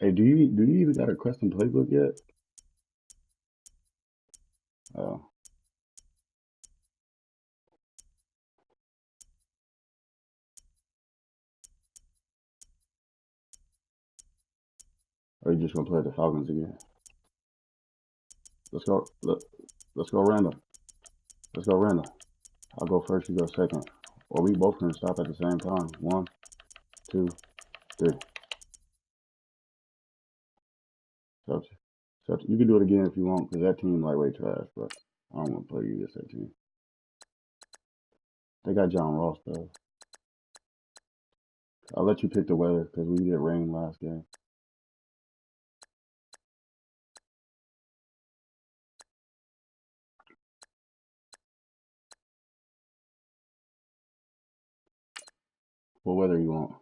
Hey, do you even got a custom playbook yet? Oh, or you just gonna play the Falcons again? Let's go. Let's go random. Let's go random. I'll go first. You go second. Or we both can stop at the same time. One, two, three. So, so you can do it again if you want, because that team lightweight trash, but I don't want to play you against that team. They got John Ross though. I'll let you pick the weather because we did rain last game. What weather you want?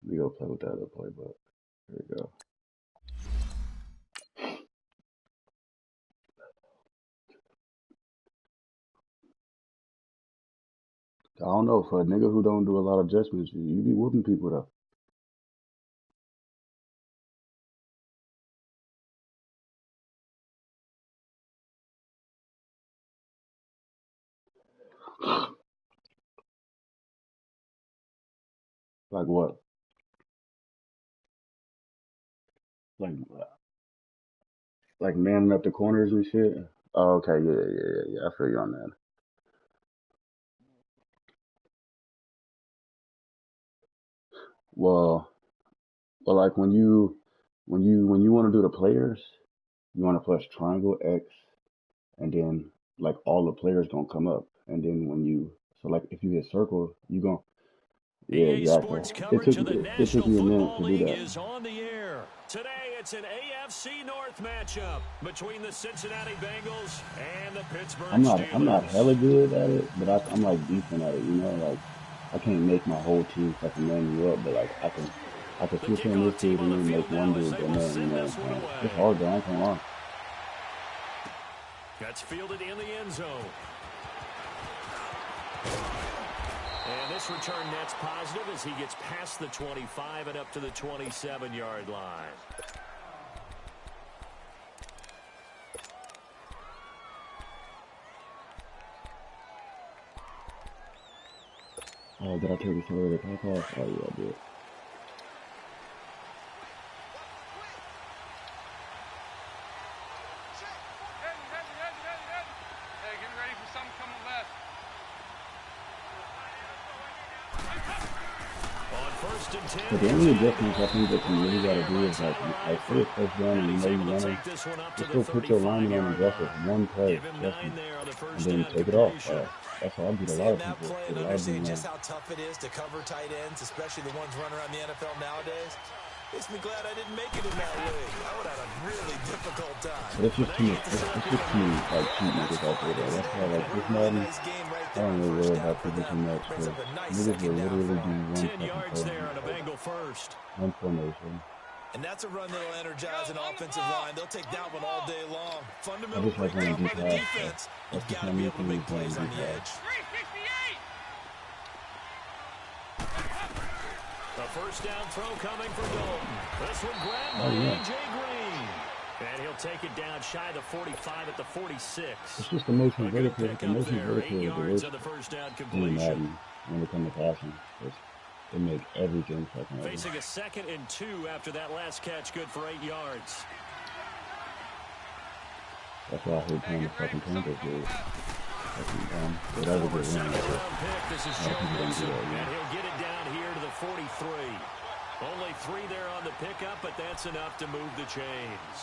We go play with that other playbook. Here we go. I don't know, for a nigga who don't do a lot of adjustments, you be whooping people though. Like what? Like like manning up the corners and shit. Oh, okay, yeah. I feel you on that. Well, but like when you want to do the players, you want to press triangle X, and then like all the players gonna come up, and then when you so like if you hit circle, you gonna yeah EA exactly. Sports It coverage took of the it took National me a minute Football to do League that. is on the air. Today, it's an AFC North matchup between the Cincinnati Bengals and the Pittsburgh I'm not Steelers. hella good at it, but I'm like decent at it. You know, like I can't make my whole team fucking man you up, but like I can The switch on this kickoff team dude on and the then field make one now as dude they go will man. You send know what this I'm one saying? It's away. hard though. I ain't gonna lie. That's fielded in the end zone. And this return net's positive as he gets past the 25 and up to the 27-yard line. Oh, did I take this away the pass off? Oh yeah, I did. On first and 10, But the here's only Andy adjustments I think Dalton that you running really the gotta do is Airlines like high like say for, it's first down and and you he's know able you to running, take this one up to just the go put your lineman on 35-yard aggressive. line. One play, Give him trust 9 me, there on the and first then down take it off. completion. That's how I beat a lot Seeing of that people. play Get and a lot of understanding them just wrong. how tough it is to cover tight ends, especially the ones running around the NFL nowadays, makes me glad I didn't make it in that league. I would have had a really difficult time. But it's But just they too much. get to It's, set up it's here just on too the many like cheat And that's niggas out there though. probably That's it. why like A this really Madden, nice game right I there don't on really first worry down about for people too them. much Brings because up a nice niggas will second down for literally do them. one 10 fucking yards play on there you, on a like Bengal first. one formation. And that's a run that'll energize an offensive line. They'll take that one all day long. I Fundamental just like running breakdown deep by the pass, bro. defense. That's You've just got my to be new able to thing make is running plays on deep the pass. edge. A first down throw coming for Dalton. This one grabbed Oh by yeah, A.J. Green. And he'll take it down shy of the 45 at the 46. it's just the motion A good vertical. The pickup motion there. 8 vertical is the yards worst on the first down thing in completion. Madden when it comes to passing. They make everything fucking open. Facing a 2nd and 2 after that last catch, good for 8 yards. That's why I hate playing the fucking Panthers, dude. Fucking The But that was a former good win. But second-round pick, this is a lot of Joe people don't do Mixon, that, you and know. he'll get it down here to the 43. Only 3 there on the pickup, but that's enough to move the chains.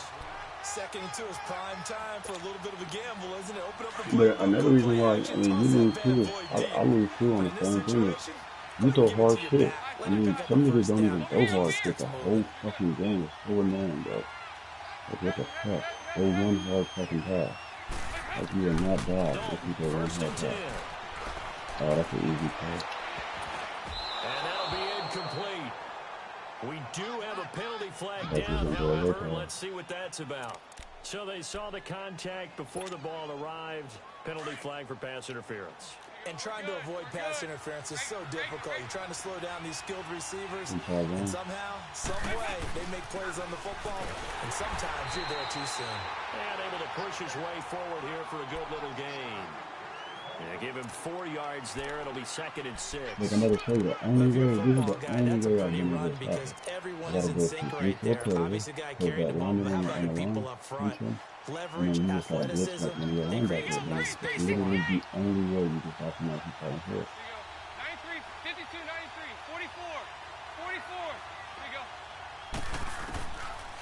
2nd and 2 is prime time for a little bit of a gamble, isn't it? Open up the But playbook, another quick reason play why, I action, mean, you toss that lose bad too is boy I deep. lose too on But the in this same thing is situation, you let him throw give it hard to you shit. back. I Let him mean, pick up a some niggas first don't down. even throw Keep the hard shit sticks the moving. whole fucking game. It's so annoying, bro. Like, what the fuck? Throw one hard fucking pass. Like, you are not dog if Dalton, you throw one first hard and 10. pass. Oh, that's an easy play. And that'll be incomplete. We do have a penalty I flag thought you was down, gonna throw a low however. pass. Let's see what that's about. So they saw the contact before the ball arrived. Penalty flag for pass interference. And trying to avoid pass interference is so difficult. You're trying to slow down these skilled receivers, and somehow, some way, they make plays on the football, and sometimes you're there too soon. And able to push his way forward here for a good little gain. Yeah, give him 4 yards there. It'll be 2nd and 6. Like I never show you the only way. This is the only way I Pretty can run do because this. everyone is in sync right there. Obviously, guy carrying the ball, but how about your people up front? Leverage, athleticism, and create some nice space for him. Literally the only way you can stop him from falling forward. 93, 52, 93, 44, 44. There you go.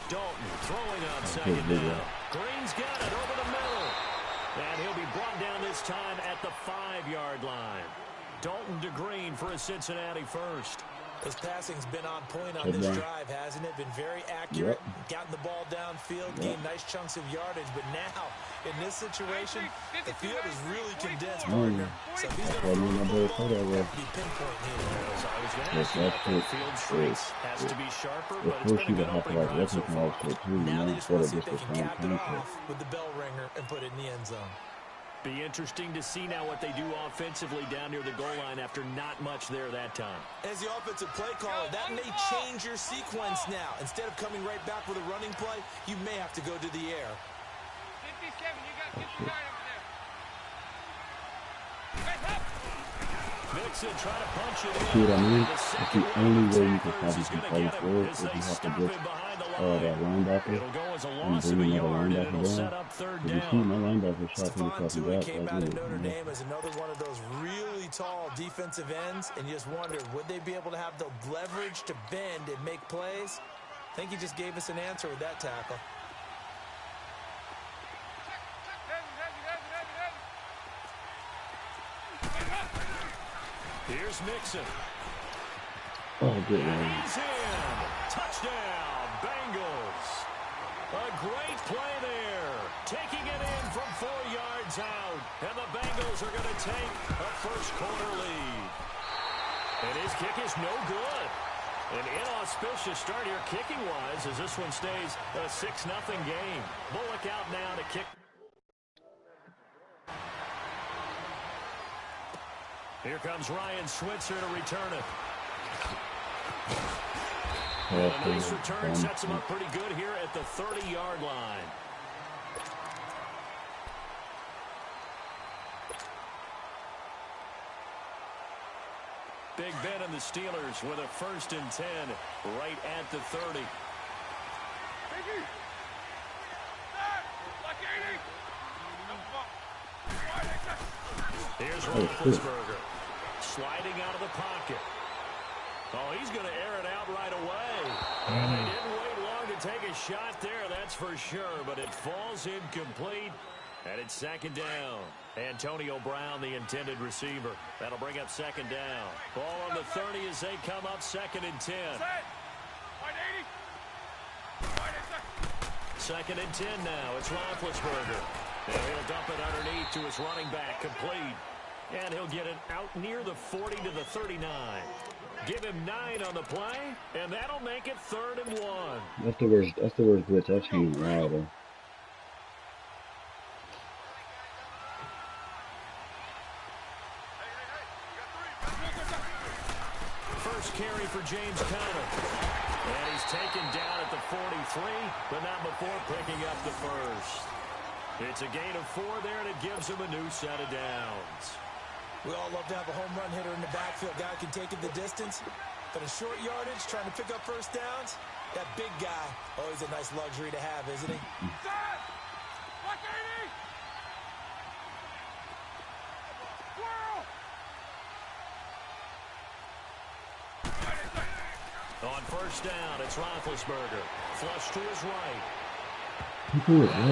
Dalton throwing on 2nd down. Green's got it over the middle. And he'll be brought down this time at the 5-yard line. Dalton to Green for a Cincinnati first. His passing's been on point on this drive, hasn't it? Been very accurate. Gotten the ball downfield, gained nice chunks of yardage. But now, in this situation, the field is really condensed, partner. So he's going to throw the ball, be pinpoint here. So I was going to ask you about the field streaks. Has to be sharper, but it's been a good opening drive so far. Now they just want to see if they can cap it off with the bell ringer and put it in the end zone. Be interesting to see now what they do offensively down near the goal line after not much there that time. As the offensive play caller, that may change your sequence now. Instead of coming right back with a running play, you may have to go to the air. 57, you got 59 over there. Guys, up! Mixon trying to punch it in. See what I mean? That's the only way you can stop him from falling forward is you have to get that linebacker and bring another linebacker down. If you see my linebacker shot to the fucking back, came out of Notre Dame as another one of those really tall defensive ends, and you just wondered, would they be able to have the leverage to bend and make plays? I think he just gave us an answer with that tackle. Here's Mixon. Oh, good one. He's in. Touchdown, Bengals. A great play there. Taking it in from 4 yards out. And the Bengals are going to take a first-quarter lead. And his kick is no good. An inauspicious start here kicking-wise as this one stays a 6-0 game. Bullock out now to kick. Here comes Ryan Switzer to return it. A nice return sets him up pretty good here at the 30-yard line. Big Ben and the Steelers with a 1st and 10 right at the 30. Here's Roethlisberger sliding out of the pocket. Oh, he's going to air it out right away. And they didn't wait long to take a shot there, that's for sure. But it falls incomplete, and it's 2nd down. Antonio Brown, the intended receiver. That'll bring up 2nd down. Ball on the 30 as they come up 2nd and 10. 2nd and 10 now. It's Roethlisberger. And he'll dump it underneath to his running back, complete. And he'll get it out near the 40 to the 39. Give him 9 on the play, and that'll make it 3rd and 1. That's the worst blitz I've seen in a while, though. First carry for James Conner. And he's taken down at the 43, but not before picking up the first. It's a gain of 4 there, and it gives him a new set of downs. We all love to have a home run hitter in the backfield. Guy can take it the distance. But a short yardage, trying to pick up first downs, that big guy, always a nice luxury to have, isn't he? On first down, it's Roethlisberger. Flush to his right.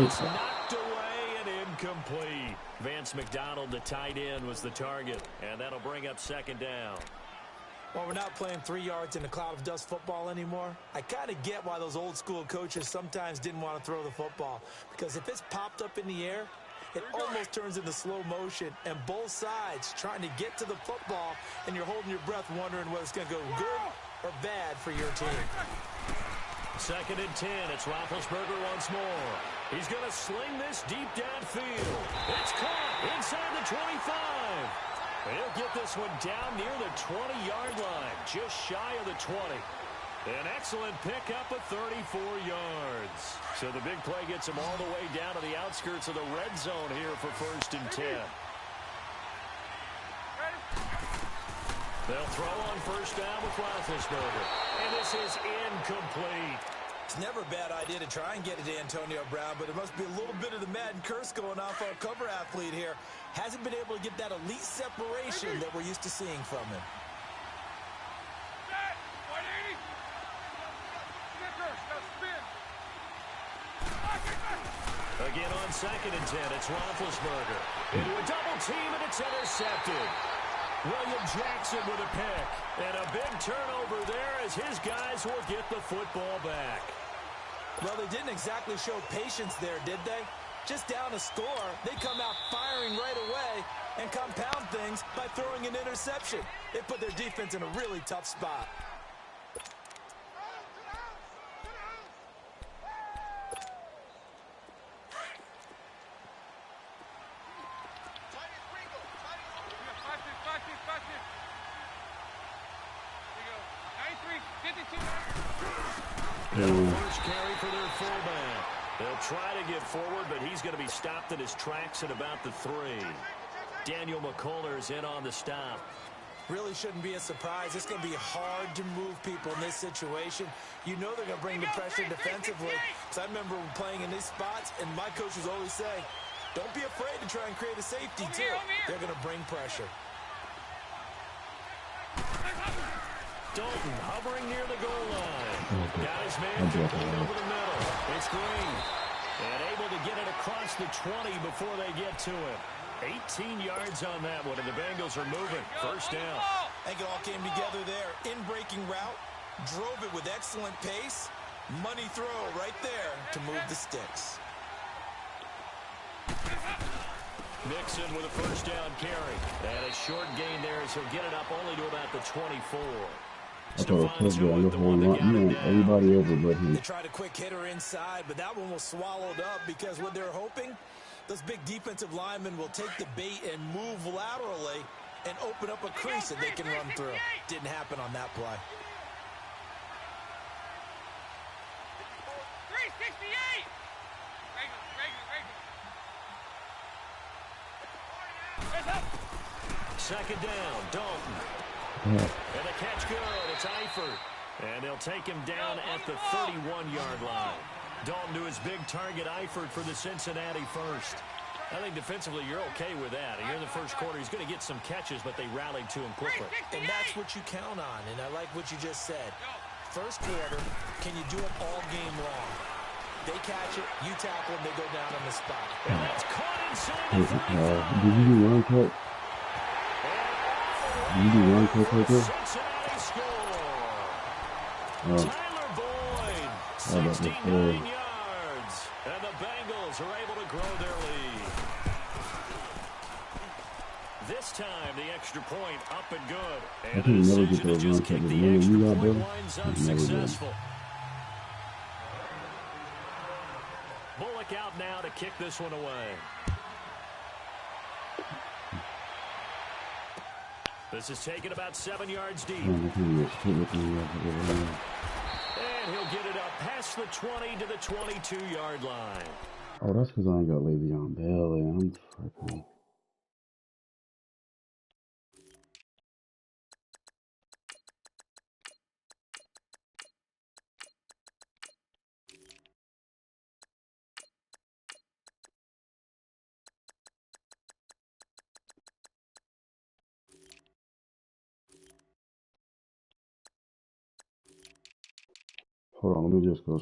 It's knocked away and incomplete. Vance McDonald, the tight end, was the target, and that'll bring up 2nd down. Well, we're not playing 3 yards in a cloud of dust football anymore. I kind of get why those old school coaches sometimes didn't want to throw the football, because if it's popped up in the air, it almost turns into slow motion, and both sides trying to get to the football, and you're holding your breath wondering whether it's going to go good or bad for your team. Second and 10. It's Roethlisberger once more. He's going to sling this deep downfield. It's caught inside the 25. He'll get this one down near the 20-yard line, just shy of the 20. An excellent pickup of 34 yards. So the big play gets him all the way down to the outskirts of the red zone here for first and 10. They'll throw on first down with Roethlisberger. And this is incomplete. It's never a bad idea to try and get it to Antonio Brown, but it must be a little bit of the Madden curse going on for our cover athlete here. Hasn't been able to get that elite separation that we're used to seeing from him. Again on second and 10, it's Roethlisberger. Into a double team, and it's intercepted. William Jackson with a pick. And a big turnover there as his guys will get the football back. Well, they didn't exactly show patience there, did they? Just down a score, they come out firing right away and compound things by throwing an interception. They put their defense in a really tough spot. First carry for their fullback. They'll try to get forward, but he's going to be stopped in his tracks at about the 3. Daniel McCullers in on the stop. Really shouldn't be a surprise. It's going to be hard to move people in this situation. You know they're going to bring the pressure defensively. Because I remember playing in these spots, and my coaches always say, don't be afraid to try and create a safety, too. They're going to bring pressure. Dalton hovering near the goal line. Got his man complete over the middle. It's Green. And able to get it across the 20 before they get to him. 18 yards on that one, and the Bengals are moving. First down. I think it all came together there. In-breaking route. Drove it with excellent pace. Money throw right there to move the sticks. Mixon with a first down carry. And a short gain there as he'll get it up only to about the 24. I thought it was touchdown. The whole lot. You want everybody over but him. They tried a quick hitter inside, but that one was swallowed up because what they're hoping, those big defensive linemen will take the bait and move laterally and open up a crease that they can run through. Didn't happen on that play. 368. Second down, Dalton. And the catch good. It's Eifert. And they'll take him down at the 31-yard line. Dalton to his big target, Eifert, for the Cincinnati first. I think defensively you're okay with that. Here in the first quarter, he's going to get some catches, but they rallied to him quickly. And that's what you count on, and I like what you just said. First quarter, can you do it all game long? They catch it, you tackle them, they go down on the spot. And that's caught inside the 35. Did you do one cut? Did you do one cut right there? Cincinnati score. Oh. Tyler Boyd, 69 yards. And the Bengals are able to grow their lead. This time, the extra point up and good. And the decision to just kick the extra point winds up successful. Bullock out now to kick this one away. This is taken about 7 yards deep. And he'll get it up past the 20 to the 22-yard line. Oh, that's because I ain't got Le'Veon Bell and I'm freaking. Hold on, let me just go.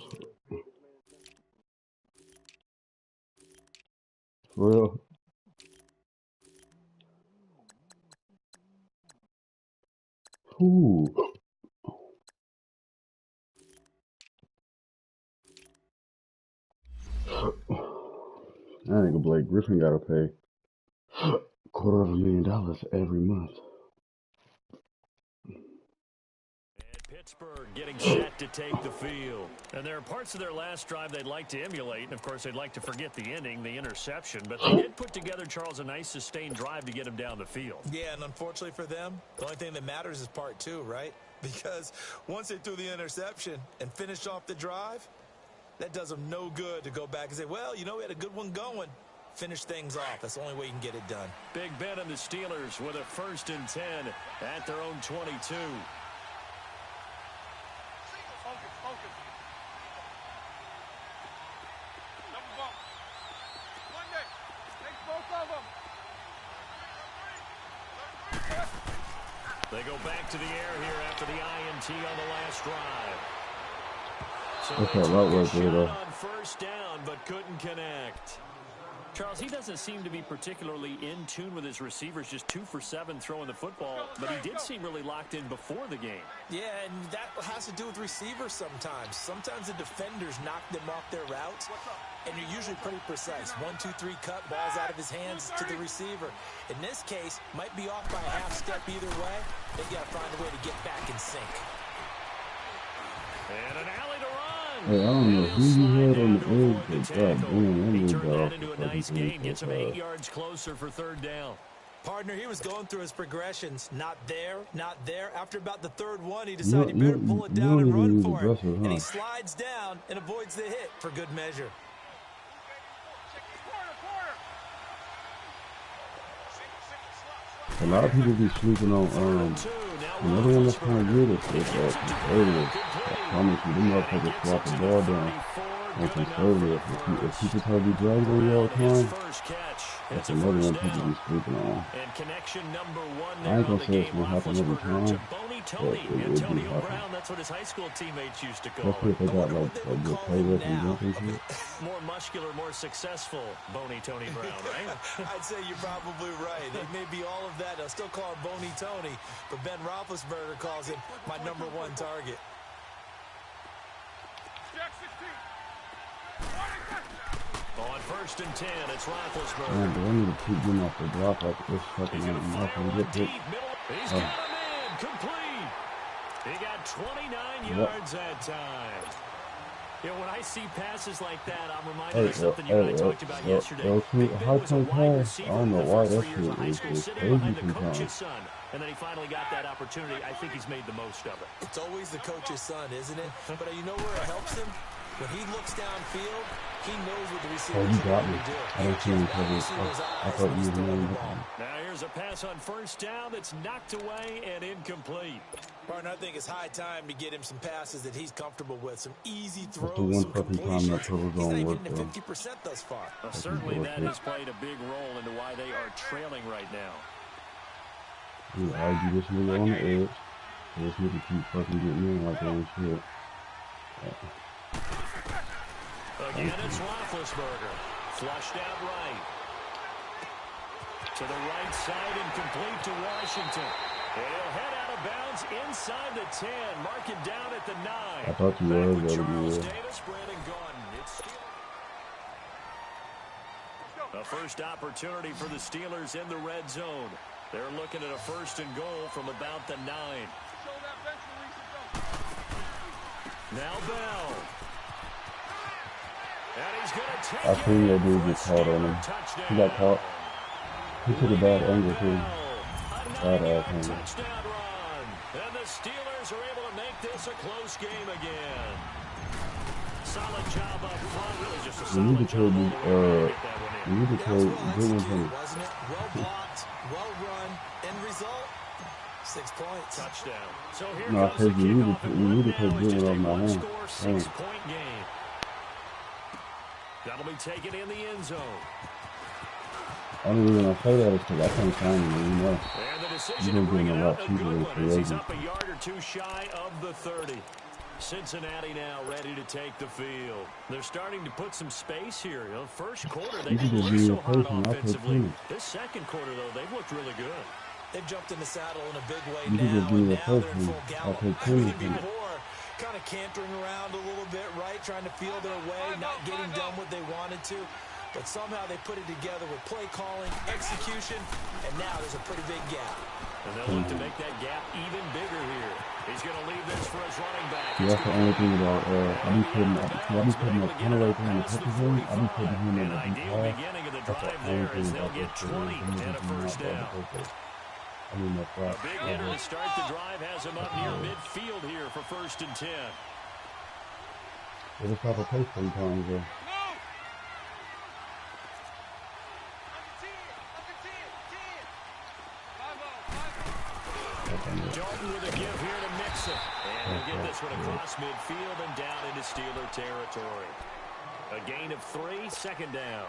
For real? Ooh. That nigga Blake Griffin gotta pay $250,000 every month. And Pittsburgh getting set to take the field. And there are parts of their last drive they'd like to emulate, and, of course, they'd like to forget the ending, the interception. But they did put together, Charles, a nice sustained drive to get him down the field. Yeah, and unfortunately for them, the only thing that matters is part two, right? Because once they threw the interception and finished off the drive, that does them no good to go back and say, well, you know, we had a good one going. Finish things off. That's the only way you can get it done. Big Ben and the Steelers with a 1st and 10 at their own 22. Focus, focus. Double bump. Monday. Take both of them. They go back to the air here after the INT on the last drive. So That's they a took lot a work shot there, though. on 1st down, but couldn't connect. Charles, he doesn't seem to be particularly in tune with his receivers, just 2 for 7 throwing the football, but he did seem really locked in before the game. Yeah, and that has to do with receivers sometimes. Sometimes the defenders knock them off their routes, and you're usually pretty precise. 1, 2, 3 cut, balls out of his hands to the receiver. In this case, might be off by a half step either way. They got to find a way to get back in sync. And an alley to run. Hey, I don't know who you had on the edge, but god damn, He that turned got that off into the a nice fucking gain, gets him so 8 fast. yards closer for 3rd down. Partner, he was going through his progressions. Not there, not there. After about the 3rd one, he decided he better pull it down and run for it. And he slides down and avoids the hit for good measure. A lot of people be sleeping on another one that's kind of good is conservative. I promise you, them motherfuckers slap the ball down on conservative. If people try to be dragged on you all the time, that's another one people be sleeping on. And connection number 1 I ain't there on gonna the say it's game. gonna happen every Roethlisberger to time, Boney but Tony. it would be Antonio happening. Brown, that's what his high school teammates used to call Especially if him. they got like a good player from jump and shit. More muscular, more successful Boney Tony Brown, right? I'd say you're probably right. It may be all of that. They'll still call him Boney Tony, but Ben Roethlisberger calls him my number 1 target. On 1st and 10, it's Roethlisberger. Man, do I need to keep getting off the block like this fucking He's going to nothing fire one get hit? deep middle. He's got him in. Complete. He got 29 yards that time. You know, when I see passes like that, I'm reminded of something you and I talked about yesterday. Big Ben was a wide receiver I don't know the why first that 3 years of high shit school, is sitting crazy behind the sometimes. coach's son. And then he finally got that opportunity. I think he's made the most of it. It's always the coach's son, isn't it? But you know where it helps him? When he looks downfield, he knows what the receiver Oh, is you got going me. to do. I don't see him covered. I thought you was going to Now here's a pass on 1st down that's knocked away and incomplete. Partner, I think it's high time to get him some passes that he's comfortable with, some easy That's throws, the one some fucking time completions. that cover's He's not gonna even work, getting though. to 50% thus far. Certainly that bullshit. has played a big role into why they are trailing right now. You argue this nigga on the edge. So this nigga keep fucking getting in like that and shit. Again, it's Roethlisberger. Flushed out right. To the right side and complete to Washington. He'll head out of bounds inside the 10. Mark it down at the 9. I thought you Back were, with but Charles yeah. Davis, Brandon Gaudin. It's still a first opportunity for the Steelers in the red zone. They're looking at a 1st and goal from about the 9. Now Bell. And he's going to take I seen that dude get caught on him. He got caught. He took a bad angle too. Bad ass angle. Touchdown run. And the Steelers are able to make this a close game again. Solid job up front. Really just a We need to solid job trade, all the way to get that one in. we need to That trade was well good ones executed, from wasn't it? Well blocked, well run, end result, 6 points. Touchdown. So here No, I comes the said we need kickoff, to and we need to right now take it's good just off a my hand. one-score, 6-point game. That'll be taken in the end zone. Only reason I say that is because I can't find him, you know. And the You decision to been bring doing it a lot out, a cheaper good than one free as he's agent. up a yard or 2 shy of the 30. Cincinnati now ready to take the field. They're starting to put some space here. You know, first quarter, they You can didn't just look be so a hot person. I'll take offensively. 20. This second quarter, though, they've looked really good. They've jumped in the saddle in a big way You can now, just be and a now they're in person. full I'll gallop. take I mean, 20 from it. before, kind of cantering around a little bit, right? Trying to feel their way, not getting done what they wanted to. But somehow they put it together with play calling, execution, and now there's a pretty big gap. And they'll look to make that gap even bigger here. He's going to leave this for his running back. Yeah, that's the only thing about I be putting that kind of right there in the touch zone. I be putting him in the deep half. That's the only thing about this game. And a first down. I mean, that's right. A big hitter to start the drive has him up near midfield here for 1st and 10. They just have a pace sometimes. Dalton with a give here to Mixon. And he'll get this one across midfield and down into Steeler territory. A gain of 3, 2nd down.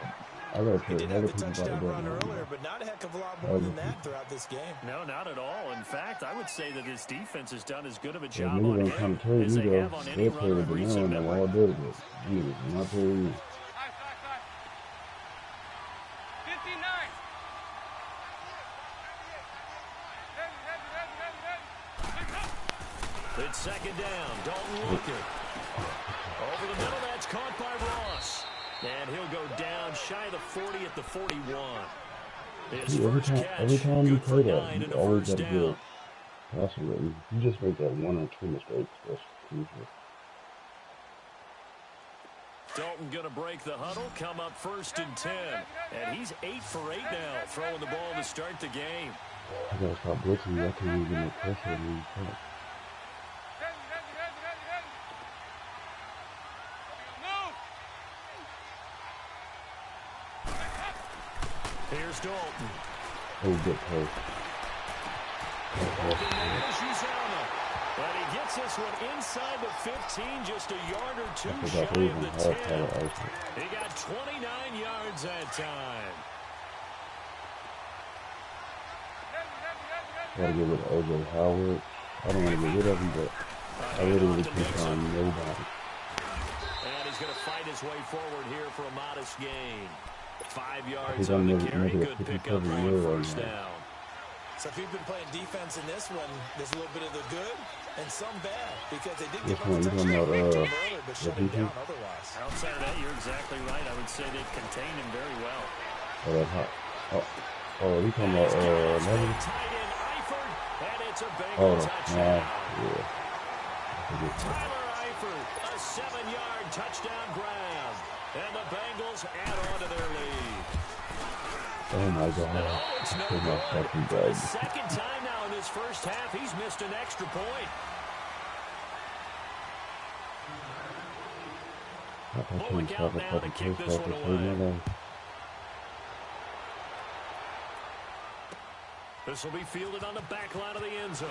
He did have the touchdown run earlier, but not a heck of a lot more than that throughout this game. No, not at all. In fact, I would say that his defense has done as good of a job on on him as they have on any runner in recent memory. All day, but not very. 59. It's 2nd down. Dalton looking. Over the middle, that's caught by Ross. And he'll go down shy of the 40 at the 41. Every time you play that, you always got to get passing rating. You just make that 1 or 2 mistakes. That's crucial. Dalton going to break the huddle, come up 1st and 10. And he's 8 for 8 now, throwing the ball to start the game. I got to stop blitzing. I can't even make pressure on me. Here's Dalton. Oh, good play. But he gets this one inside the 15, just a yard or 2 shy of the 10. He got 29 yards that time. Gotta get rid of O.J. Howard. I don't want to get rid of him, but I really can't find nobody. And he's going to fight his way forward here for a modest gain. 5 yards on the carry. Good pickup on 1st down. So if you've been playing defense in this one, there's a little bit of the good and some bad, because they did give up a touchdown earlier, but shut him down otherwise. Outside of that, you're exactly right. I would say they've contained him very well. We talking about Levin? Tight end Eifert, and it's a big Yeah. touchdown. Tyler Eifert, a 7-yard touchdown grab, and the Bengals add on to their lead. Oh my God. It's no good. The 2nd time now in this 1st half, he's missed an extra point. We'll look out now to kick this one away. This will be fielded on the back line of the end zone.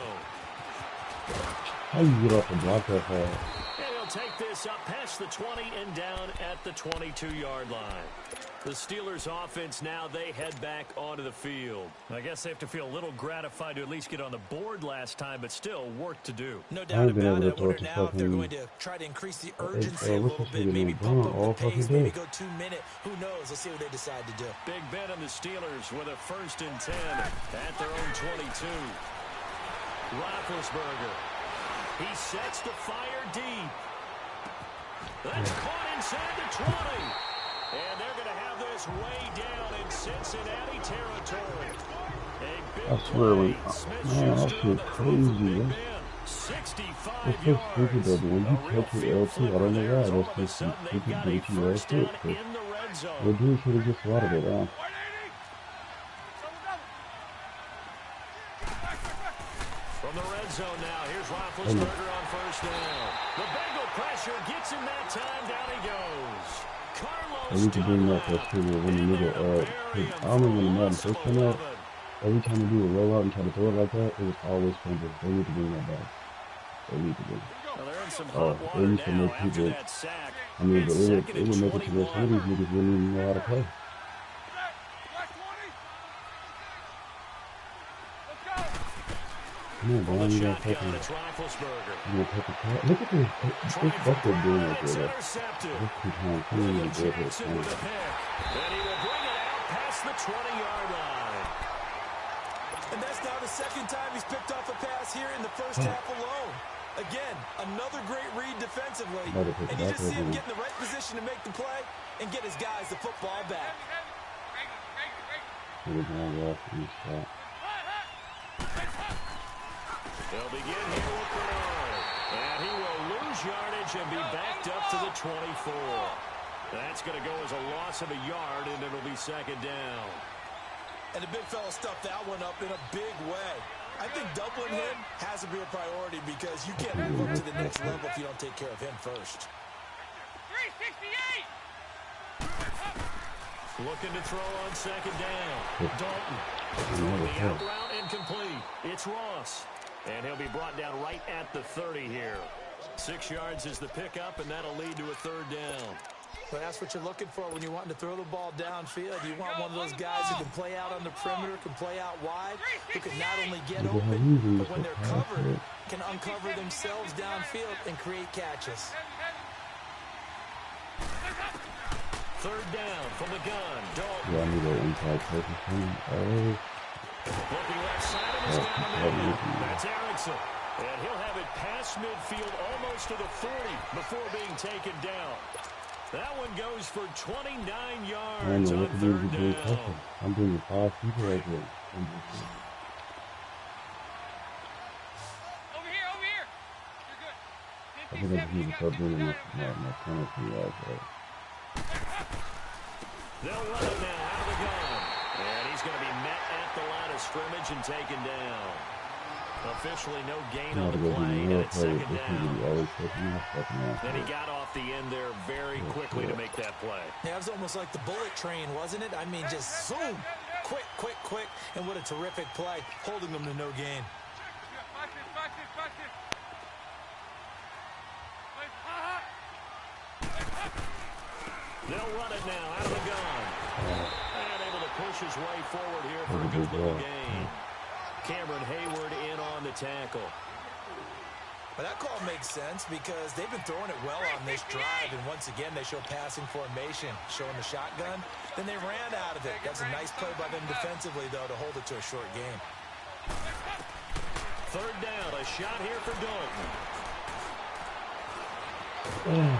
How do you get up and block that far? And he'll take this up past the 20 and down at the 22-yard line. The Steelers offense now, they head back onto the field. I guess they have to feel a little gratified to at least get on the board last time, but still work to do. No doubt about it. I wonder now if they're going to try to increase the urgency a little bit, maybe pump up the pace, maybe go 2-minute. Who knows? Let's see what they decide to do. Big Ben and the Steelers with a 1st and 10 at their own 22. Roethlisberger. He sets to fire deep. That's caught inside the 20. And they're going to have this way down in Cincinnati territory. A big play. That shit crazy. 65 it's so stupid though, when you catch your L2, I don't know why, that's just some stupid bitch you L2. The dude should have just swatted it out. From the red zone now, here's Roethlisberger on 1st down. The Bengal pressure gets him that time, down he goes. I need to bring that to people when you need it. I don't know when the Madden first came out. Every time you do a rollout and try to throw it like that, it was always fumble. They need to bring that back. They need to bring it. They used to make people. I mean, but it would make it to where some of these niggas wouldn't even know how to play. Come on, Brian, you gotta take it. You gotta take a cut. Look at this. That's what doing right there. This two-time clean and good hit. And he will bring it out past the 20-yard line. And that's now the 2nd time he's picked off a pass here in the 1st half alone. Again, another great read defensively. And you just see him get in the right position to make the play and get his guys the football back. They'll begin here with Bernard. And he will lose yardage and be backed up to the 24. That's going to go as a loss of a yard, and it'll be second down. And the big fella stuffed that one up in a big way. I think doubling him has to be a priority because you can't move up to the next level if you don't take care of him first. 368. Looking to throw on second down. Dalton. The out route incomplete. It's Ross. And he'll be brought down right at the 30 here. 6 yards is the pickup, and that'll lead to a third down. But that's what you're looking for when you're wanting to throw the ball downfield. You want one of those guys who can play out on the perimeter, can play out wide, who can not only get open, but when they're covered, can uncover themselves downfield and create catches. Third down from the gun. Dalton. Yeah, I need an inside person coming. Looking left side of his down. That's Erickson. And he'll have it past midfield almost to the 40 before being taken down. That one goes for 29 yards on third down. I'm doing 5 people right there. Over here, over here. You're good. I think I just need to start doing my penalty right. They'll run it now out of the gun. And he's going to be met at the line of scrimmage and taken down. Officially no gain on the play, and it's second down. Then he got off the end there very quickly to make that play. Yeah, it was almost like the bullet train, wasn't it? I mean, just zoom, quick, quick, quick, and what a terrific play, holding them to no gain. Watch this, watch this, watch this. They'll run it now out of the gun. And able to push his way forward here for a good little gain. Cameron Hayward in on the tackle. But that call makes sense because they've been throwing it well on this drive, and once again they show passing formation, showing the shotgun. Then they ran out of it. That's a nice play by them defensively, though, to hold it to a short game. Third down, a shot here for Dalton.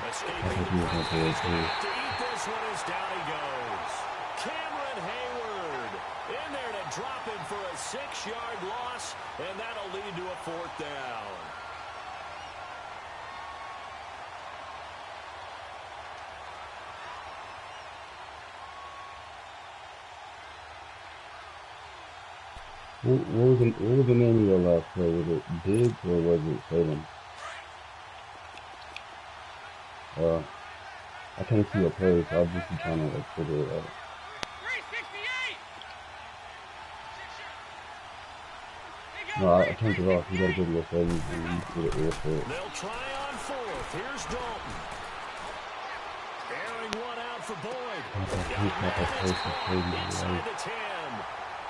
Escaping the pressure to eat this one as down he goes. Cameron Hayward in there to drop him for a 6-yard loss, and that'll lead to a fourth down. What was the name of your last play? Was it Diggs or was it Salem? I can't see a play, so I'll just be trying to figure it out. 368. No, I turned it off. You gotta go to your settings and you get it real quick. They'll try on fourth. Here's Dalton. Airing one out for Boyd. Inside the 10.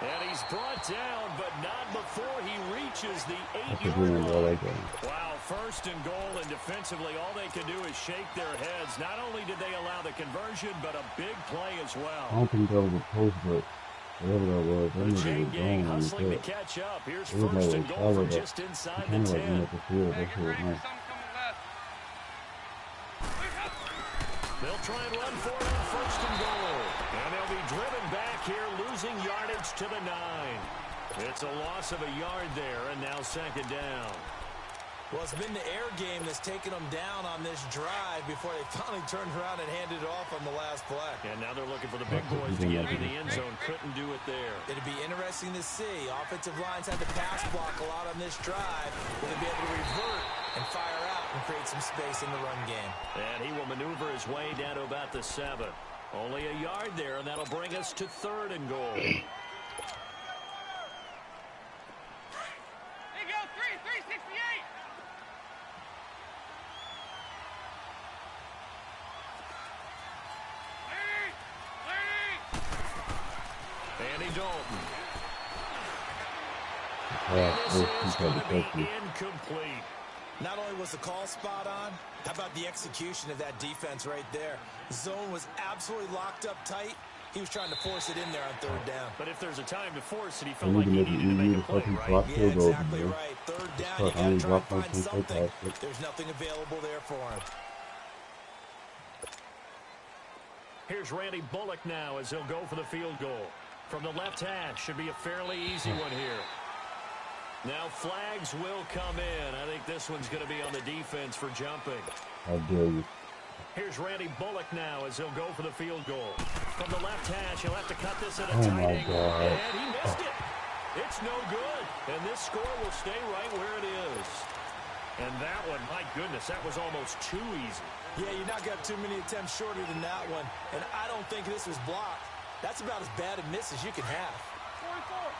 And he's brought down, but not before he reaches the 8-yard line. Wow, first and goal, and defensively, all they can do is shake their heads. Not only did they allow the conversion, but a big play as well. I don't think that was a post, but whatever that was, that The nigga chain was gang gone. hustling to catch up. Here's It was first like and a goal from solid, just inside the kind of like 10. went up the field. That shit was Get ready nice. for something coming left. They'll try and run for it on first and goal. And they'll be driven back here, losing yardage to the 9. It's a loss of a yard there, and now second down. Well, it's been the air game that's taken them down on this drive before they finally turned around and handed it off on the last play. And now they're looking for the big boys to get into the end zone. Couldn't do it there. It'd be interesting to see. Offensive lines had to pass block a lot on this drive. Will they be able to revert and fire out and create some space in the run game? And he will maneuver his way down to about the 7. Only a yard there, and that'll bring us to third and goal. There you go, 368. Andy Dalton. This This is going to be incomplete. Not only was the call spot on, how about the execution of that defense right there? Zone was absolutely locked up tight. He was trying to force it in there on third down. But if there's a time to force it, he felt like he needed to make a play, right? Yeah, exactly right. Third down, you got to try and find something. There's nothing available there for him. Here's Randy Bullock now as he'll go for the field goal. From the left hash, should be a fairly easy one here. Now flags will come in. I think this one's going to be on the defense for jumping. How dare you? Here's Randy Bullock now as he'll go for the field goal. From the left hash, he'll have to cut this at a Oh tight my angle. God. And he missed it. It's no good. And this score will stay right where it is. And that one, my goodness, that was almost too easy. Yeah, you not got too many attempts shorter than that one. And I don't think this was blocked. That's about as bad a miss as you can have. 44.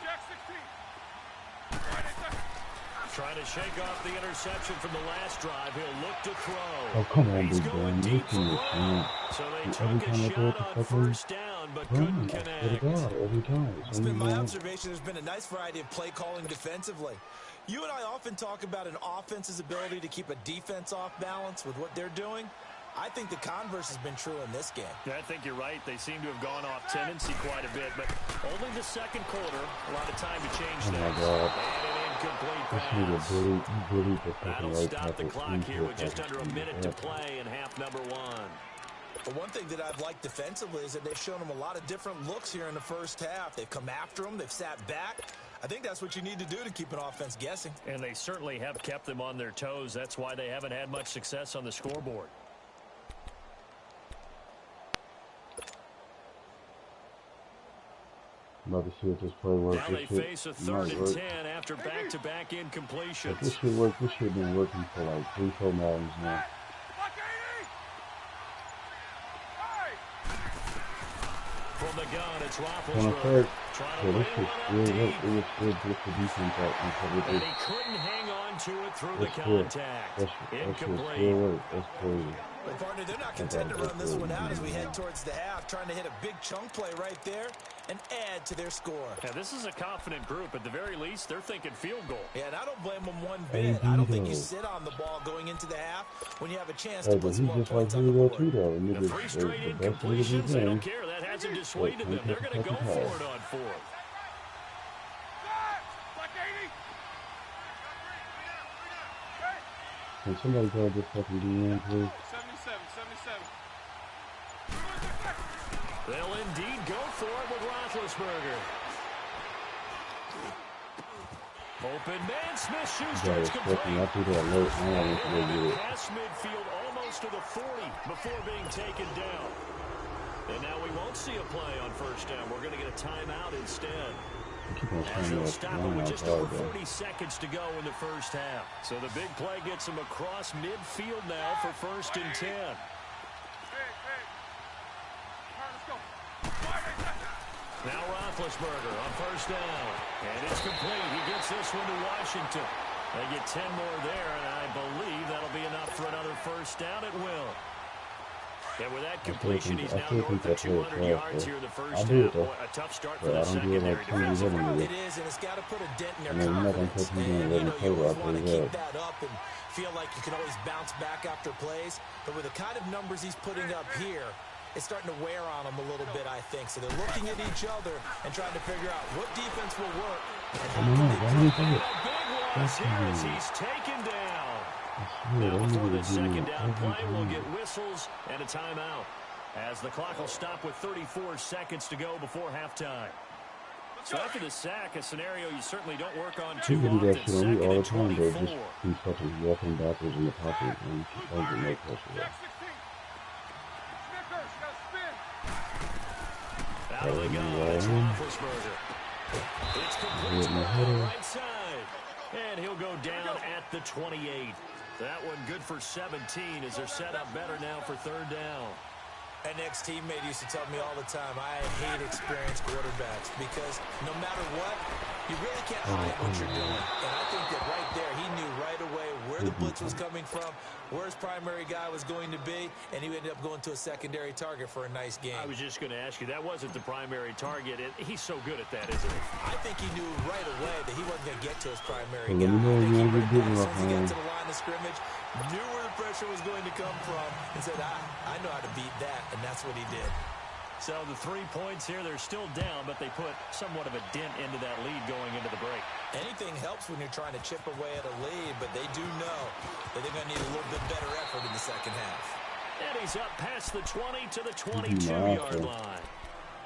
Jack 16. Right inside. Trying to shake off the interception from the last drive. He'll look to throw. Oh, come on, He's big going man. deep Listen for to one. me. So they Every took time a I throw shot it to on fucking first down, but run, couldn't I swear to connect. God, every time. It's been my observation there's been a nice variety of play calling defensively. You and I often talk about an offense's ability to keep a defense off balance with what they're doing. I think the converse has been true in this game. Yeah, I think you're right. They seem to have gone off tendency quite a bit, but only the second quarter. A lot of time to change Oh my things. God. And an incomplete This pass. nigga bullied the fucking That'll right stop the tackle clock into here the with just fucking under a minute to tackle. play in half number one. But one thing that I've liked defensively is that they've shown them a lot of different looks here in the first half. They've come after them. They've sat back. I think that's what you need to do to keep an offense guessing. And they certainly have kept them on their toes. That's why they haven't had much success on the scoreboard. I'm about to see if this play works. Now they face a third and 10 after back-to-back incompletions. If this shit work, this shit been working for like 3-4 Madden now. Block 80. Hey. From the gun, it's On the Roethlisberger. third, Trying yeah, to this lay shit one still up work. deep. It was still good for defense out on cover And three. he couldn't hang on to it through the That's good. contact. That shit Incomplete. still work. That's crazy. But partner, they're not content to run this one out as we head towards the half, trying to hit a big chunk play right there and add to their score. Yeah, this is a confident group. At the very least, they're thinking field goal. Yeah, and I don't blame them one bit. I don't think you sit on the ball going into the half when you have a chance Hey, to but put some he's more just like points on the Julio board. too, though. The Niggas, three the straight best niggas in incompletions, the they game. don't care. That hasn't dissuaded them. They're going to go for it on fourth. Block 80. Hey. Can somebody go this fucking DN, please? 77. 77. They'll indeed go for it with Roethlisberger. Open man, Smith shoots Yeah, strikes it's fucking complete. after that late. I don't want to get it. Past midfield, almost to the 40 before being taken down. And now we won't see a play on first down. We're going to get a timeout instead. I keep on As saying they'll that stop it line with out just hard, over though. 40 seconds to go in the first half. So the big play gets them across midfield now for first and 10. Hey. All right, let's go. Now Roethlisberger on first down. And it's complete. He gets this one to Washington. They get 10 more there, and I believe that'll be enough for another first down. It will. And with that completion, he's now north of 200 yards here in the first half. Boy, a tough start for the secondary defensively. It is, and it's got to put a dent in their Yeah, you're not gonna confidence. catch me doing And, it you in the always play want to after keep that. that up and feel like you can always bounce back after plays. But with the kind of numbers he's putting up here, it's starting to wear on them a little bit, I think. So they're looking at each other and trying to figure out what defense will work. And how can they Why do you And think a big loss here as he's taken down. Now, before the second down play, we'll get whistles and a timeout, as the clock will stop with 34 seconds to go before halftime. So after the sack, a scenario you certainly don't work on too People do that often. shit on me Second all the and time, though. 24. Just be fucking walking backwards in the pocket and don't get no pressure. Jack 16. Snickers, you gotta spin. Out they go. It's Roethlisberger. It's complete to the right side. And he'll go down at the 28. That one good for 17 as they're set up better now for third down. An ex-teammate used to tell me all the time, I hate experienced quarterbacks because no matter what, you really can't hide what you're doing. And I think that right there, he knew right away where the blitz was coming from, where his primary guy was going to be, and he ended up going to a secondary target for a nice game. I was just going to ask you, that wasn't the primary target, and he's so good at that, isn't he? I think he knew right away that he wasn't going to get to his primary Well, guy. let me know I if think you he wanna read get that good as enough, soon as he got man. to the line of scrimmage, knew where the pressure was going to come from, and said, I know how to beat that, and that's what he did. So the 3 points here, they're still down, but they put somewhat of a dent into that lead going into the break. Anything helps when you're trying to chip away at a lead, but they do know that they're going to need a little bit better effort in the second half. And he's up past the 20 to the 22-yard line.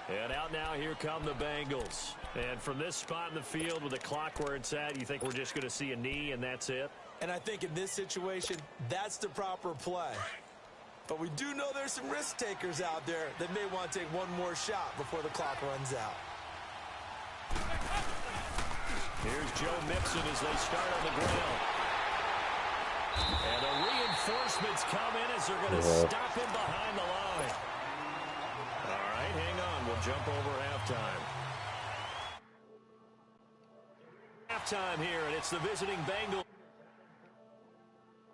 And out now, here come the Bengals. And from this spot in the field with the clock where it's at, you think we're just going to see a knee and that's it? And I think in this situation, that's the proper play. But we do know there's some risk takers out there that may want to take one more shot before the clock runs out. Here's Joe Mixon as they start on the ground. And the reinforcements come in as they're going to stop him behind the line. All right, hang on. We'll jump over halftime. Halftime here, and it's the visiting Bengals.